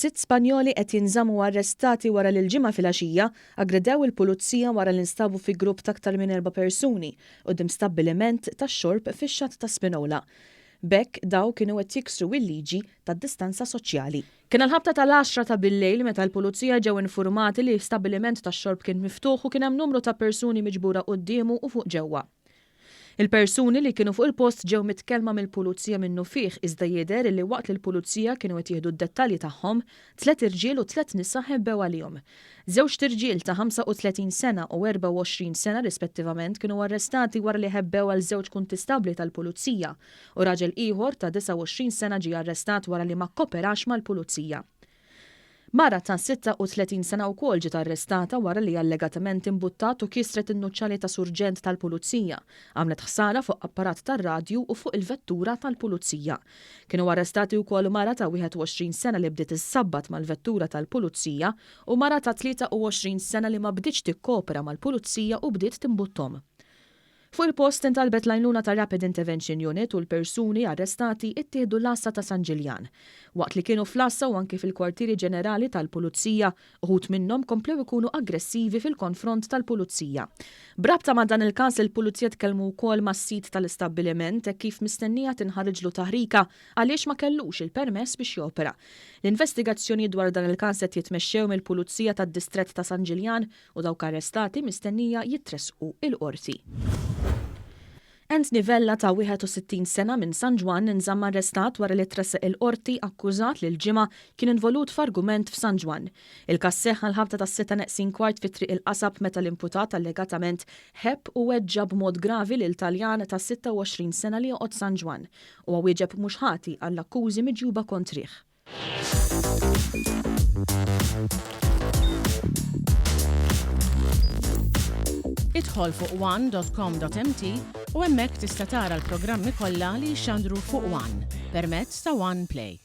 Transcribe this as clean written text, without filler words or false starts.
6 Spanjoli qed jinżammu arrestati wara li l-ġimgħa filgħaxija aggredew il-pulizija wara li nstabu fi grupp ta' aktar minn 4 persuni quddiem stabbiliment tax-xorb fix-xatt ta' Spinola. B'hekk daw kienu qed jiksru l-liġi tad-distanza soċjali. Kien l-ħabta tal-10 ta' bil-lejl meta l-pulizija ġew informati li stabbiliment tax-xorb kien miftuħ u kien hemm numru ta' persuni miġbura qudiemu u fuq ġewwa. Il-persuni li kienu fuq il-post ġew mitkellma mill-pulizija minnu fih iżda jidher li waqt li l-pulizija kienu qed jieħdu d-dettalji tagħhom 3 irġiel u 3 nisa ħebbew għalihom. Żewġ tirġiel ta' 35 sena u 24 sena rispettivament kienu arrestati wara li ħebbew għal żewġ kuntistabbli tal-pulizija u raġel ieħor ta' 29 sena ġie arrestat wara li ma kkoperax mal-pulizija. Mara ta' 36 sena wkoll ġiet arrestata wara li allegatament imbuttat u kisret in-nuċċali ta' surġent tal-pulizija, għamlet ħsara fuq apparat tar-radju u fuq il-vettura tal-pulizija. Kienu arrestati wkoll mara ta' 21 sena li bdiet issabbat mal-vettura tal-pulizija u mara ta' 23 sena li ma bdietx tikkopera mal-pulizija u bdiet timbuttom. Fuq il-post intalbet l-għajnuna ta' Rapid Intervention Unit u l-persuni arrestati ittieħdu l-assa ta' San Ġiljan. Waqt li kienu fl-assa u anki fil-kwartieri ġenerali tal-pulizija, uħud minnhom komplew ikunu aggressivi fil-konfront tal-pulizija. Brabta ma' dan il-każ il-pulizija tkellmu wkoll mas-sit tal-istabbiliment kif mistennija tinħarġlu taħrika għaliex ma kellux il-permess biex jopera. L-investigazzjoni dwar dan il-każ qed jitmexxew mill-Pulizija tad-Distrett ta' San Ġiljan u dawk arrestati mistennija jitresqu il-qorti. Ent Nivella ta' 61 sena minn San Ġwan inżamm arrestat wara li tresseq il-qorti akkużat li l-ġimgħa kien involut f'argument f'San Ġwan. Il-każ seħħ l-ħabta tas-6:15 fit-triq il-qasab meta l-imputat allegatament ħebb u weġġa b'mod gravi lil Taljan ta' 26 sena li joqgħod San Ġwan u wieġeb mhux ħati għall-akkużi miġjuba kontrih. Idħol fuq one.com.mt u hemmhekk tista' tara l-programmi kollha li jxandru fuq One permezz ta' One Play.